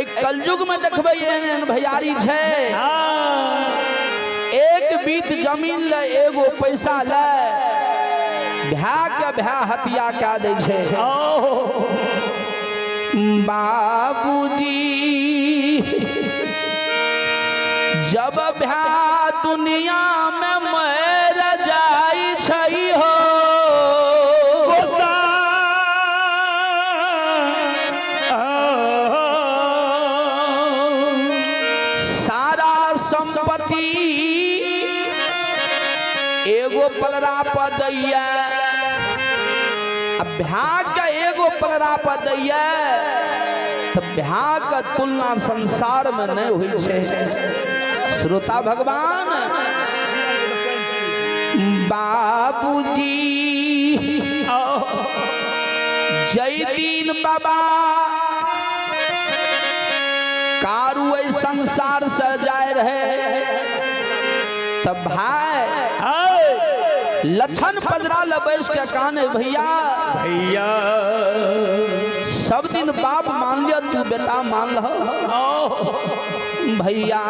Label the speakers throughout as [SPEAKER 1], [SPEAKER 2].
[SPEAKER 1] एक कलयुग में देखबे भैयारी छे एक बीत जमीन ले एगो पैसा ले भ्या के भ्या हत्या क्या दे छे। बाबूजी जब भ्या दुनिया में मर जाई छई हो सारा संपत्ति एगो पलरा पर दैया भ्या के एगो पलरा पर दैया तो भ्या का तुलना संसार में नहीं हुई छे। श्रोता भगवान बाबूजी जय दीन बाबा कारू संसार से जाए रहे तब भाई लक्षण पजरा लबैस के कहने भैया भैया सब दिन बाप मान लिया तू बेटा मान लो भैया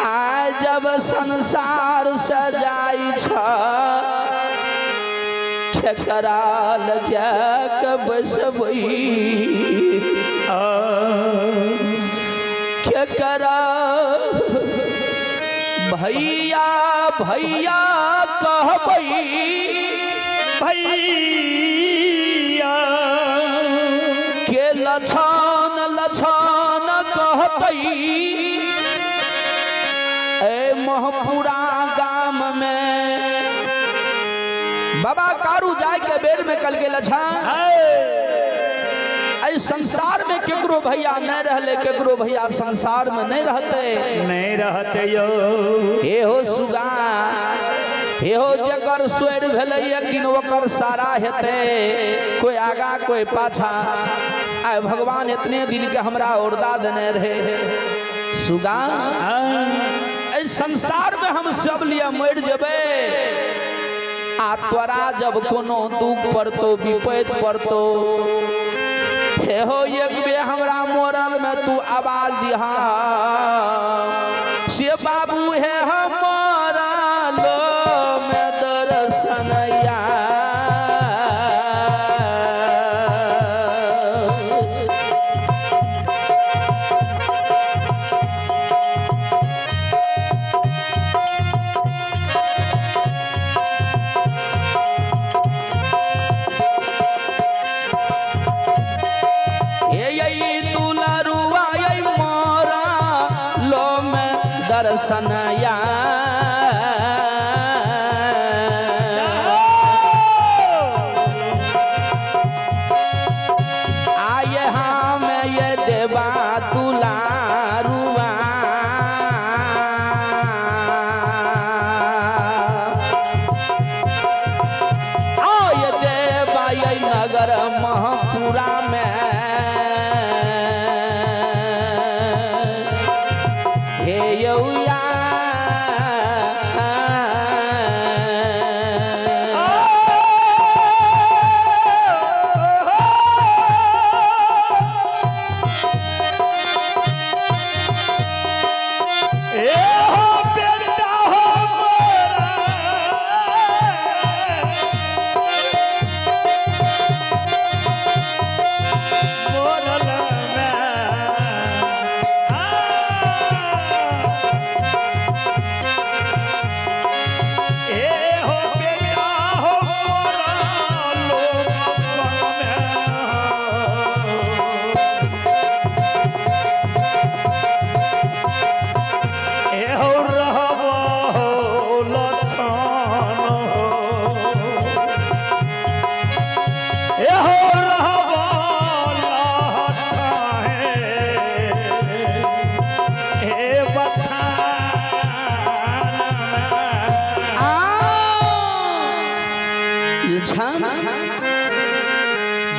[SPEAKER 1] आज जब संसार से जाई कराल क्या बसबई क्या करा भैया भैया कहबई भैया के लछन लछन कहतई ए महपुरा गाम में बाबा कारू जाए के बेर में कल के लछन संसार में केकरो भैया नहीं रहले केकरो भैया संसार में नहीं रहते यो हे हो सुगा हे हो जकर स्वर भेले एक दिन ओकर सारा हेते कोई आगा कोई पाछा आय भगवान इतने दिन के हमरा औरदा देने रहे सुगा इस संसार में हम सब लिए मर जेबे आ तोरा जब कोनो दुख पड़तो विपद पड़तो हे हो एक बे हमरा मोरल में तू आवाज दिहा से बाबू है हमारा लो में दर्शनया दर्शनया आये हाँ मैं ये देवा दुलारुआ आये देवा ये नगर महपुरा में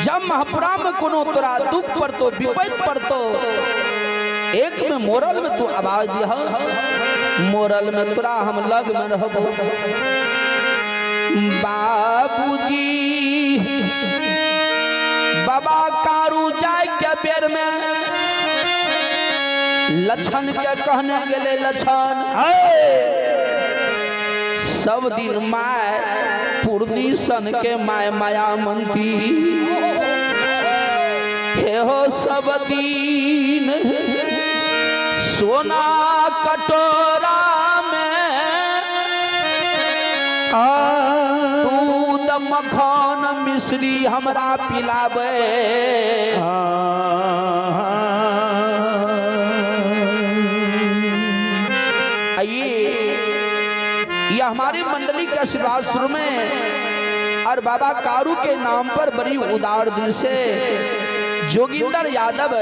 [SPEAKER 1] जब महापुरा में कोनो तोरा दुख पड़तो विपद पड़तो एक में मोरल में तू आवाज दिया मोरल में तोरा हम लग में रहबो बाबूजी बाबा कारू जाय के बेर में लक्षण के कहने गेले लक्षण सब दिन माय पूर्णी सन के माय माया मंती हे हो सब दिन सोना कटोरा में दूध मक्खन मिश्री हमरा पिलावे ये हमारी मंडली के आशीर्वाद शुरू में और बाबा कारू के नाम पर बड़ी उदार दिल से जोगिंदर यादव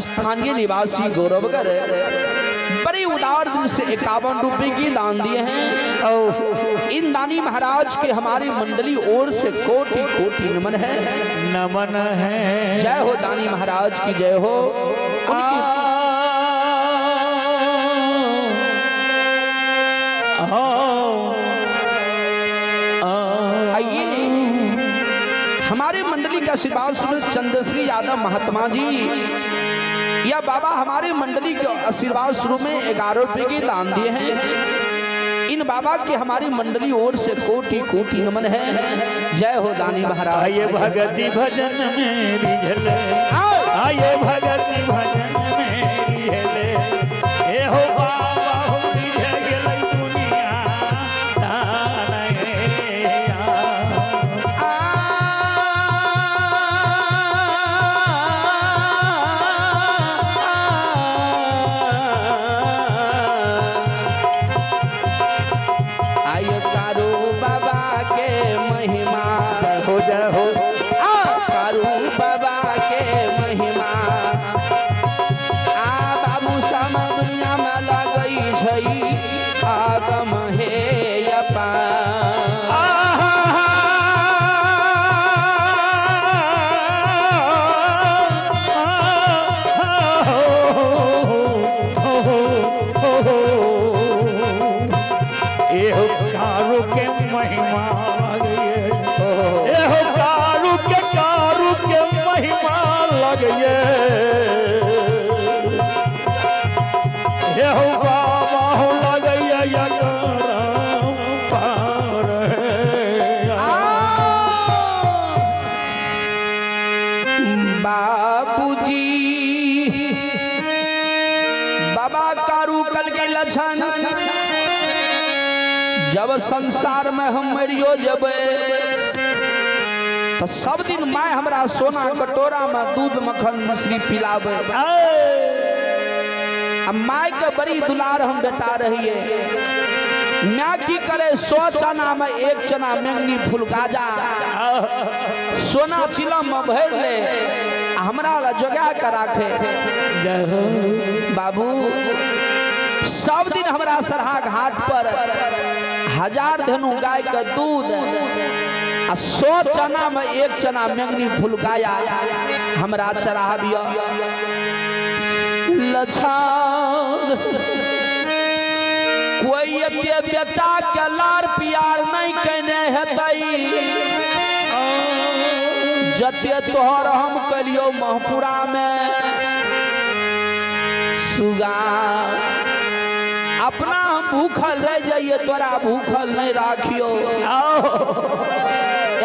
[SPEAKER 1] स्थानीय निवासी गौरवगर बड़ी उदार दिल से 51 रुपए की दान दिए हैं और इन दानी महाराज के हमारी मंडली ओर से कोटि कोटि नमन है। जय हो दानी महाराज की जय हो। आइए हमारे मंडली का आशीर्वाद सुन चंद्रश्री यादव महात्मा जी या बाबा हमारे मंडली के आशीर्वाद शुरू में 11 रुपए के दान दिए हैं। इन बाबा की हमारी मंडली ओर से कोटि कोटि नमन है। जय हो दानी महाराज।
[SPEAKER 2] आइए भगति भजन में रिझले आइए भगति भजन में रिझले ए हो बाबा हो रिझ गेलै दुनिया
[SPEAKER 1] जब संसार में हम मरियो जबे तो सब दिन माय हमरा सोना कटोरा में दूध मक्खन मिश्री पिलावे। माय के बड़ी दुलार हम बेटा रहिए। मैं की करे 100 चना में 1 चना मेंगनी फूल गाजा सोना चिलम में भर ले हमरा ला जोगा के राखे। बाबू सब दिन हमरा सरहा घाट पर 1000 धेनु गाय के दूध आ 100 चना में 1 चना मेंगनी फूल गाया हमरा चढ़ाबिया। लछन कोई एते बेटा के लार प्यार नहीं कने हेतई जते तोहर हम कलियो महपुरा में सुगा अपना हम भूखल रह जाइए तोरा भूखल नहीं राखियो।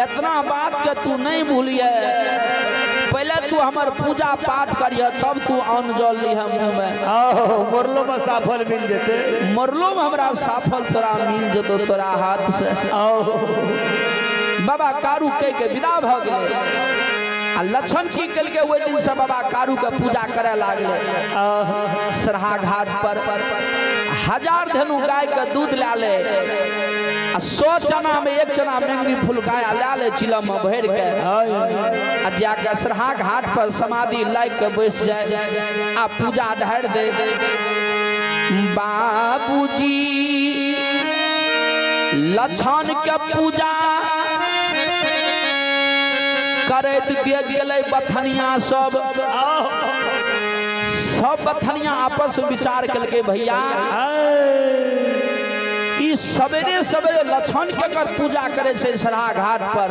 [SPEAKER 1] इतना बात के तू नहीं भूलिए। पहले तू हमार पूजा पाठ करिए तब तू अन्न जल ली मुँह में।
[SPEAKER 2] मरलो में साफल मिल जेते
[SPEAKER 1] मरलो में हमरा साफल तोरा मिल जतो तोरा हाथ से। बाबा कारू के विदा भ गेले। लक्षण की कल के वो दिन से बाबा कारू के पूजा करे लागले। सरहा घाट पर 1000 धेनु गाय के दूध ला ले 100 चना में 1 चना मेंगनी फूल गाय ला ले चिलम में भर के आ जाके सरहा घाट पर समाधि लाग के बैस जाए आ पूजा ढार दे। बाबूजी लक्षण के पूजा करैत दे गेलै बथनिया सब बथनिया आपस में विचार करके भैया ई सवेरे सवेरे लक्षण के कर पूजा करे से सरहा घाट पर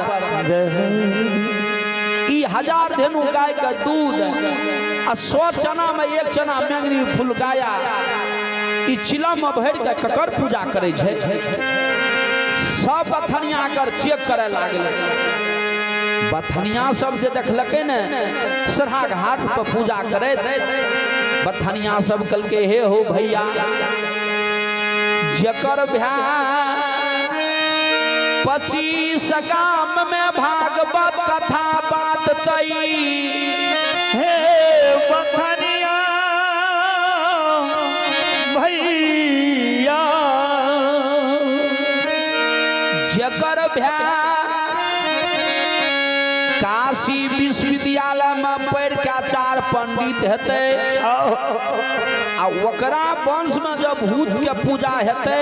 [SPEAKER 1] ई कि 1000 धेनु गाय का दूध आ 100 चना में 1 चना मैंगनी फूल गाया ई चिलम में भर के ककर पूजा करे छे। सब बथनिया कर चेक करे लागले। बथनिया सब जे देखलकै ने सरहा घाट पर पूजा करे, बथनिया सब कहलकै हे हो भैया जकर भ्या 25 गाम में भागवत कथा बाटतई,
[SPEAKER 2] हे बथनिया भैया
[SPEAKER 1] जकर भ्या काशी विश्वविद्यालय में पढ़ के 4 पंडित हेते आ ओकरा वंश में जब भूत के पूजा हेते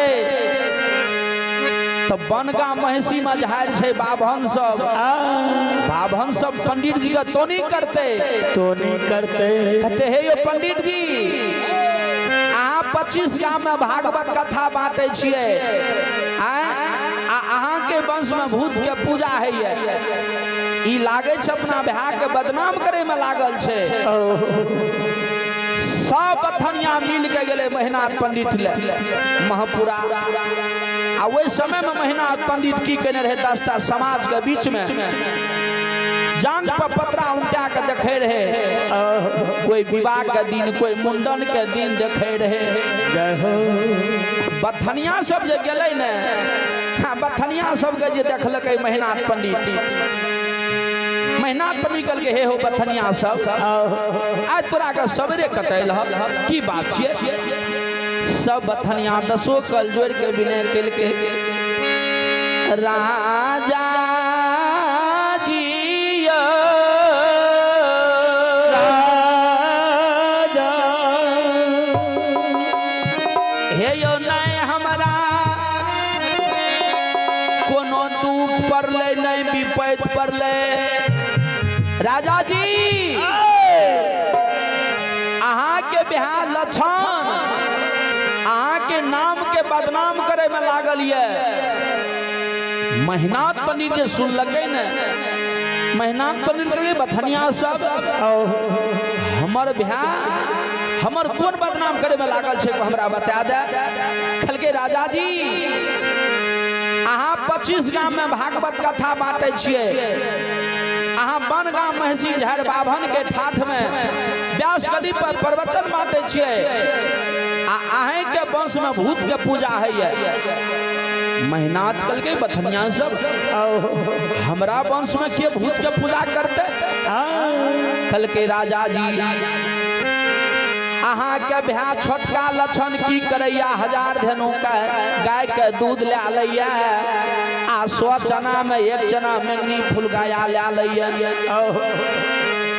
[SPEAKER 1] तो बनगा महिषी में झाड़ छे बाभन सब पंडित जी का तो नहीं करते कहते हे यो पंडित जी अहाँ 25 गाम में भागवत कथा बांटे छिए, अहाँ के वंश में भूत के पूजा है ई लागे छे अपना भाई के बदनाम करे में लागल छे। सब बथनिया मिल के गेले महिनाथ पंडित ले महपुरा आ वही समय में महिनाथ पंडित की कहने रहे 10टा समाज के बीच में जांग पर पतरा उल्टा के देखे रहे, कोई विवाह के दिन कोई मुंडन के दिन देखे रहे। बथनिया सब जे गेले ने बथनिया सब के जे देखलकै महिनाथ पंडित कल के हे हो बथनिया सब आज तोरा के सबरे कतैल की बात छिए। सब बथनिया 10 कल जोड़ के विनय केल के राजा जी हे यो नहीं हमरा कोनो दुख पड़ले नहीं विपैत पड़ले। राजा जी अहाँ के बिहार लक्षण अहाँ के नाम के बदनाम करे में लागल ये। महिनाथ पंडित जे सुनलकै ने महिनाथ पंडित के बथनिया सब हमर बिहार हमर कौन बदनाम करे में लागल छे हमरा बता दे। कहलकै राजा जी अहाँ 25 गाम में भागवत कथा बांटे छिए, अहाँ बनगाम महिषी झाड़ बाभन के ठाठ में व्यास गदी पर प्रवचन बांटे छिए आ अहें के वंश में भूत के पूजा है। महिनाथ कल के बथनिया सब हमरा वंश में के भूत के पूजा करते। कल के राजा जी अहाँ के भ्या छोटका लक्षण की करैया 1000 धेनु का गाय के दूध ले लैया आ 100 चना में 1 चना मैंगनी फूल गाया ले लैया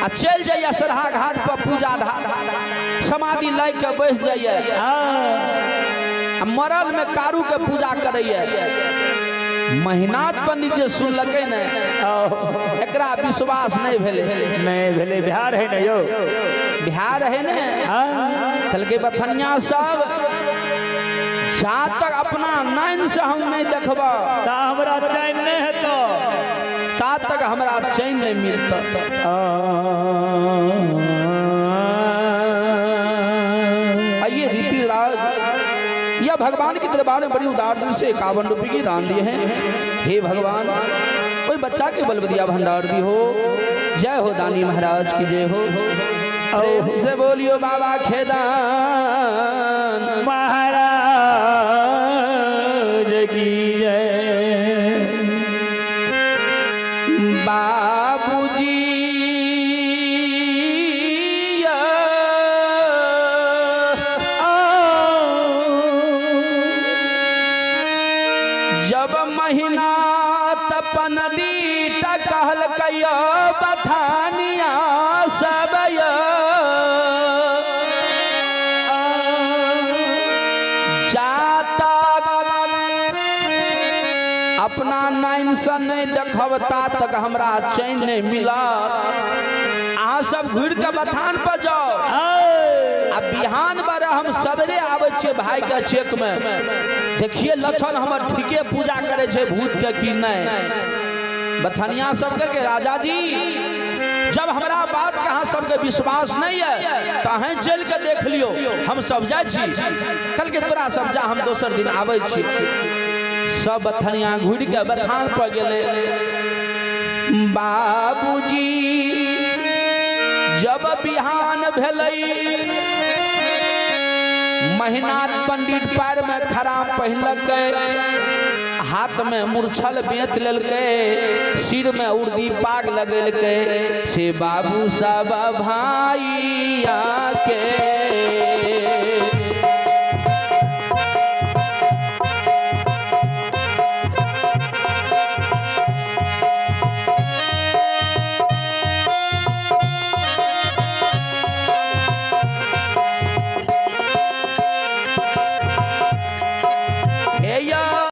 [SPEAKER 1] आ चल जाइए सरहा घाट पर पूजा ढाल समाधि लाई के बैस जाइए मरल में कारू के पूजा करैया। महिनाथ पंडित जे सुनलकै ने एकरा विश्वास नहीं भेले
[SPEAKER 2] बिहार है न यो
[SPEAKER 1] बिहार है ने कहलकै बथनिया सब जा तक अपना नैन से हम नहीं देखबा
[SPEAKER 2] ता हमरा चैन नहीं हेतो
[SPEAKER 1] ता तक हमरा चैन नहीं मिलता। आइए रीति राज यह भगवान के दरबार में बड़ी उदारता से 51 रुपये की दान दिए हैं। हे भगवान कोई बच्चा के बलबदिया भंडार दी हो। जय हो दानी महाराज की जय हो। प्रेम से बोलियो बाबा खेदान
[SPEAKER 2] महाराज की जय।
[SPEAKER 1] बाबूजी जब महीना तपन लीट कहल कयो बथानिया सब अपना नैन से नहीं देखबता तक हमरा चैन नहीं मिला। अहाँ सब घुर के बथान पर जाओ आ बिहान बारे हम सबरे आवे छे भाई के चेक में देखिए लक्षण हमर ठीके पूजा करे छे भूत के की नहीं। बथनिया सब के राजा जी जब हमारा बात के अहाँ सबके विश्वास नहीं है तो अहें चल के देख लियो, हम सब जाय छी, कल के तोरा सब जा, हम दोसर दिन आबै छी। सब बथनिया घुड़ के बथान पर गेले। बाबूजी जब बिहान भेलई, महिनाथ पंडित पैर में खराब पहिनलकै, हाथ में मूर्छल बेत लेलकै, सिर में उर्दी पाग लगेलकै, से बाबू सब भाई आके